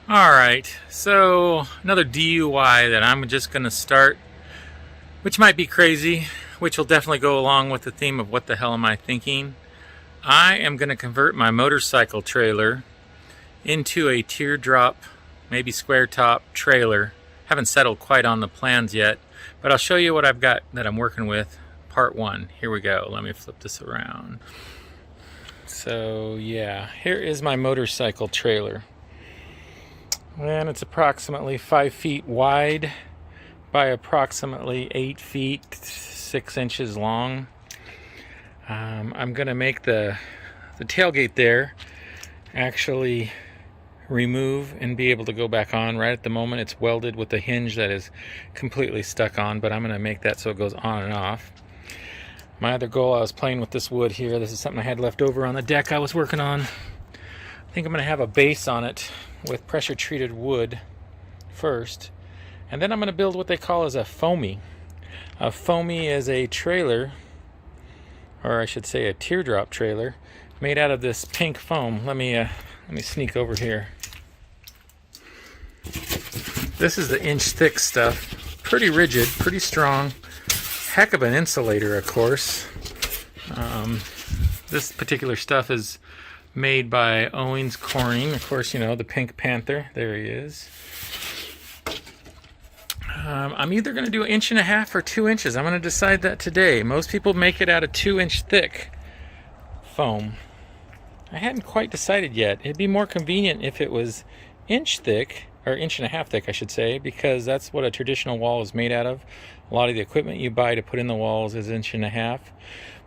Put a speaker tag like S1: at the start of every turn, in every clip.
S1: Alright, so another DUI that I'm just going to start, which might be crazy, which will definitely go along with the theme of what the hell am I thinking. I am going to convert my motorcycle trailer into a teardrop, maybe square top trailer. Haven't settled quite on the plans yet, but I'll show you what I've got that I'm working with. Part 1. Here we go. Let me flip this around. So yeah, here is my motorcycle trailer. And it's approximately 5 feet wide by approximately 8 feet 6 inches long. I'm going to make the tailgate there actually remove and be able to go back on. Right at the moment it's welded with a hinge that is completely stuck on, but I'm going to make that so it goes on and off. My other goal, I was playing with this wood here. This is something I had left over on the deck I was working on. I think I'm going to have a base on it with pressure treated wood first, and then I'm going to build what they call as a foamie. A foamie is a trailer, or I should say a teardrop trailer, made out of this pink foam. Let me sneak over here. This is the inch thick stuff. Pretty rigid, pretty strong. Heck of an insulator, of course. This particular stuff is made by Owens Corning. Of course, you know, the Pink Panther. There he is. I'm either going to do 1.5 inches or 2 inches. I'm going to decide that today. Most people make it out of 2-inch thick foam. I hadn't quite decided yet. It'd be more convenient if it was inch thick, or 1.5 inches thick, I should say, because that's what a traditional wall is made out of. A lot of the equipment you buy to put in the walls is 1.5 inches.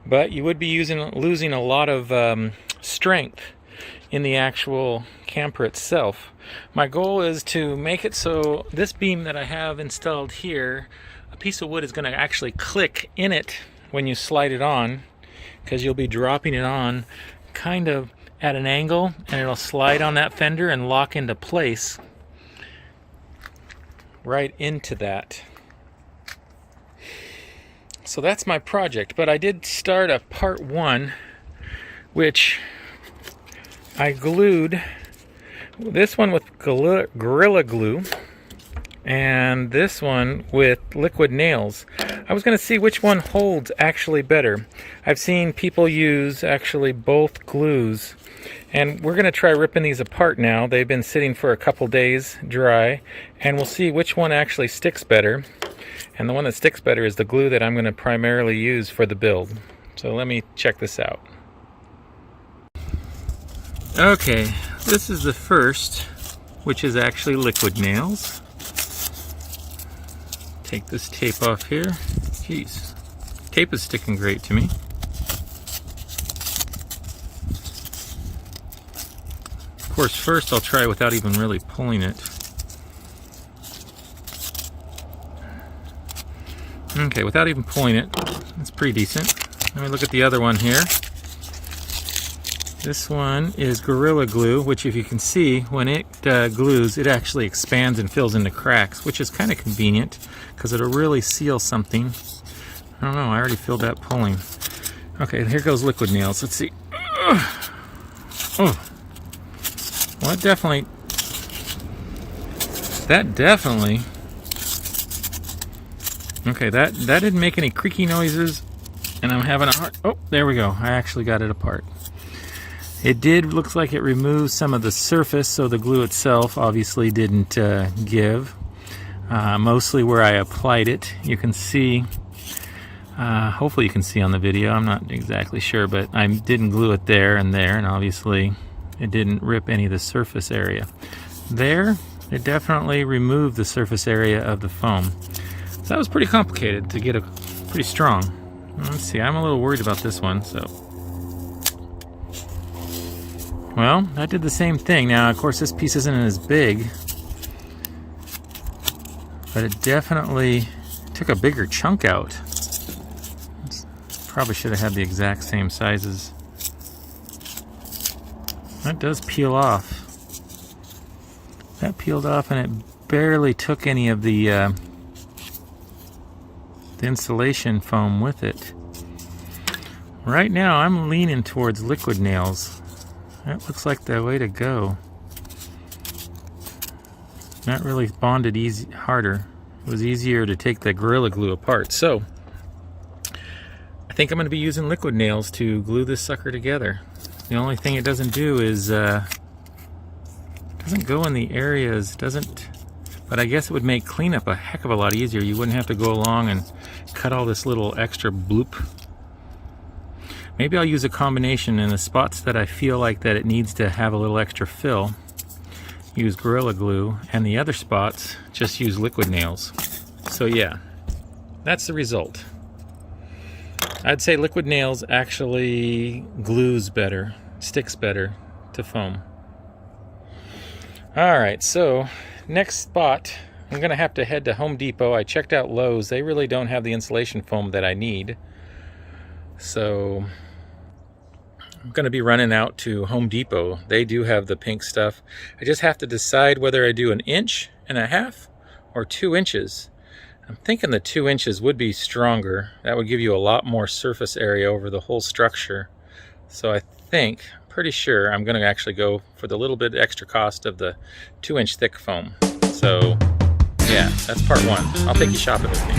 S1: But you would be losing a lot of strength in the actual camper itself. My goal is to make it so this beam that I have installed here, a piece of wood is going to actually click in it when you slide it on, because you'll be dropping it on kind of at an angle, and it'll slide on that fender and lock into place right into that. So that's my project, but I did start a part 1, which I glued this one with Gorilla Glue and this one with liquid nails. I was going to see which one holds actually better. I've seen people use actually both glues, and we're going to try ripping these apart now. They've been sitting for a couple days dry, and we'll see which one actually sticks better. And the one that sticks better is the glue that I'm going to primarily use for the build. So let me check this out. Okay, this is the first, which is actually liquid nails. Take this tape off here. Jeez, tape is sticking great to me. Of course, first I'll try without even really pulling it. Okay, without even pulling it, it's pretty decent. Let me look at the other one here. This one is Gorilla Glue, which if you can see, when it glues, it actually expands and fills into cracks, which is kind of convenient because it'll really seal something. I don't know, I already filled that pulling. Okay, here goes liquid nails. Let's see. Oh, well, that definitely. Okay, that didn't make any creaky noises, and I'm having a hard... Oh, there we go. I actually got it apart. It looks like it removed some of the surface, so the glue itself obviously didn't give. Mostly where I applied it. You can see, hopefully you can see on the video, I'm not exactly sure, but I didn't glue it there, and obviously it didn't rip any of the surface area. There, it definitely removed the surface area of the foam. So that was pretty complicated to get a pretty strong. Let's see, I'm a little worried about this one, so. Well, that did the same thing. Now, of course, this piece isn't as big, but it definitely took a bigger chunk out. Probably should have had the exact same sizes. That does peel off. That peeled off, and it barely took any of the insulation foam with it. Right now I'm leaning towards liquid nails. That looks like the way to go. Not really bonded harder. It was easier to take the Gorilla Glue apart. So I think I'm going to be using liquid nails to glue this sucker together. The only thing it doesn't do is doesn't go in the areas, but I guess it would make cleanup a heck of a lot easier. You wouldn't have to go along and cut all this little extra bloop. Maybe I'll use a combination in the spots that I feel like that it needs to have a little extra fill. Use Gorilla Glue, and the other spots just use liquid nails. So yeah, that's the result. I'd say liquid nails actually glues better, sticks better to foam. Alright, so next spot, I'm going to have to head to Home Depot. I checked out Lowe's. They really don't have the insulation foam that I need. So I'm going to be running out to Home Depot. They do have the pink stuff. I just have to decide whether I do 1.5 inches or 2 inches. I'm thinking the 2 inches would be stronger. That would give you a lot more surface area over the whole structure. So I think, pretty sure, I'm going to actually go for the little bit extra cost of the 2-inch thick foam. So yeah, that's part one. I'll take you shopping with me.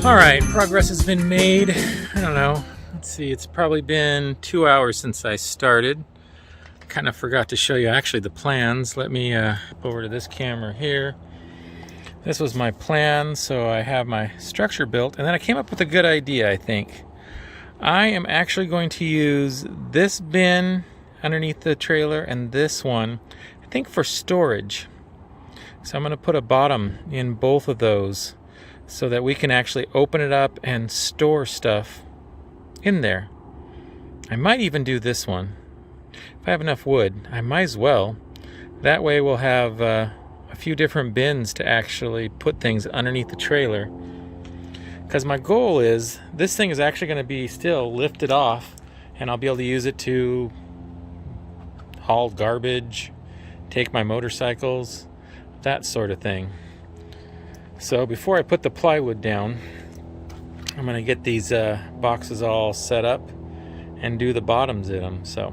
S1: Alright, progress has been made. I don't know. Let's see, it's probably been 2 hours since I started. Kind of forgot to show you actually the plans. Let me go over to this camera here. This was my plan, so I have my structure built, and then I came up with a good idea, I think. I am actually going to use this bin underneath the trailer and this one, I think, for storage. So I'm going to put a bottom in both of those so that we can actually open it up and store stuff in there. I might even do this one. If I have enough wood, I might as well. That way we'll have a few different bins to actually put things underneath the trailer. Because my goal is, this thing is actually going to be still lifted off, and I'll be able to use it to haul garbage, take my motorcycles, that sort of thing. So before I put the plywood down, I'm going to get these boxes all set up and do the bottoms in them. So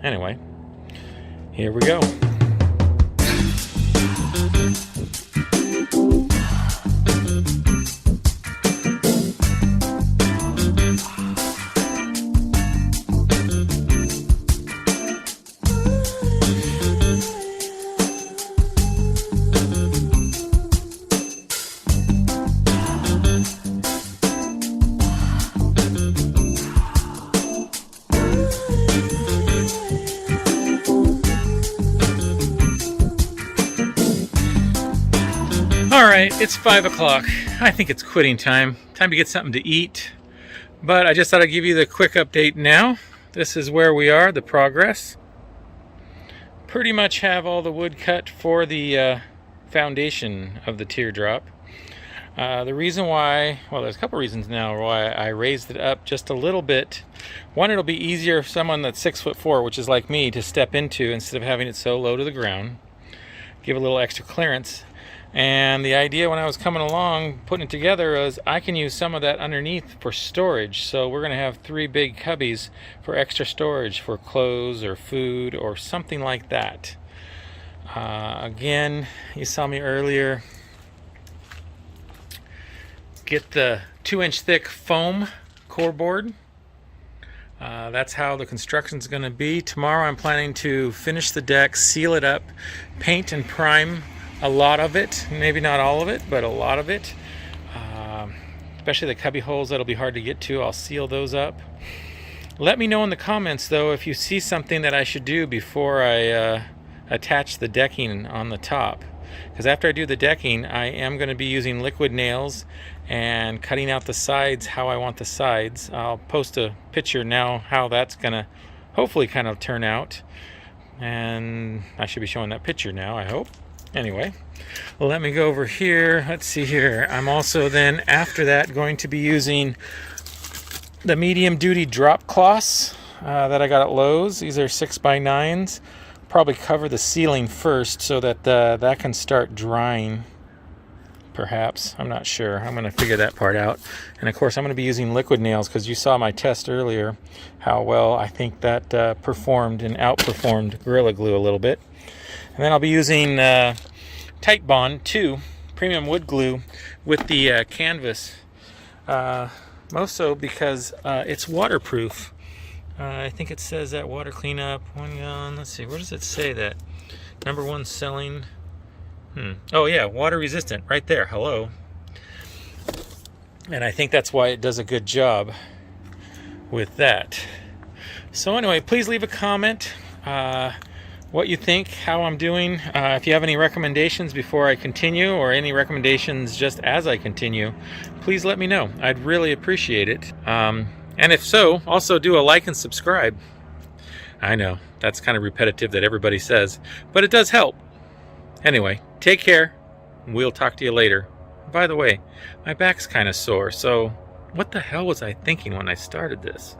S1: anyway, here we go. Alright, it's 5 o'clock. I think it's quitting time. Time to get something to eat. But I just thought I'd give you the quick update now. This is where we are, the progress. Pretty much have all the wood cut for the foundation of the teardrop. The reason why, well, there's a couple reasons now why I raised it up just a little bit. One, it'll be easier for someone that's 6'4", which is like me, to step into instead of having it so low to the ground. Give a little extra clearance. And the idea when I was coming along, putting it together, was I can use some of that underneath for storage. So we're going to have 3 big cubbies for extra storage for clothes or food or something like that. Again, you saw me earlier get the 2-inch thick foam core board. That's how the construction's going to be. Tomorrow I'm planning to finish the deck, seal it up, paint and prime a lot of it, maybe not all of it, but a lot of it. Especially the cubby holes that'll be hard to get to, I'll seal those up. Let me know in the comments though if you see something that I should do before I attach the decking on the top. Because after I do the decking, I am going to be using liquid nails and cutting out the sides how I want the sides. I'll post a picture now how that's going to hopefully kind of turn out. And I should be showing that picture now, I hope. Anyway, well, let me go over here. Let's see here. I'm also then, after that, going to be using the medium duty drop cloths that I got at Lowe's. These are 6x9s. Probably cover the ceiling first so that that can start drying, perhaps. I'm not sure. I'm going to figure that part out. And of course, I'm going to be using liquid nails because you saw my test earlier how well I think that performed and outperformed Gorilla Glue a little bit. And then I'll be using Tight Bond 2 premium wood glue with the canvas, most so because it's waterproof. I think it says that water cleanup. Let's see, where does it say that? #1 selling. Oh yeah, water resistant, right there. Hello. And I think that's why it does a good job with that. So anyway, please leave a comment. What you think, how I'm doing. If you have any recommendations before I continue, or any recommendations just as I continue, please let me know. I'd really appreciate it. And if so, also do a like and subscribe. I know, that's kind of repetitive that everybody says, but it does help. Anyway, take care. We'll talk to you later. By the way, my back's kind of sore, so what the hell was I thinking when I started this?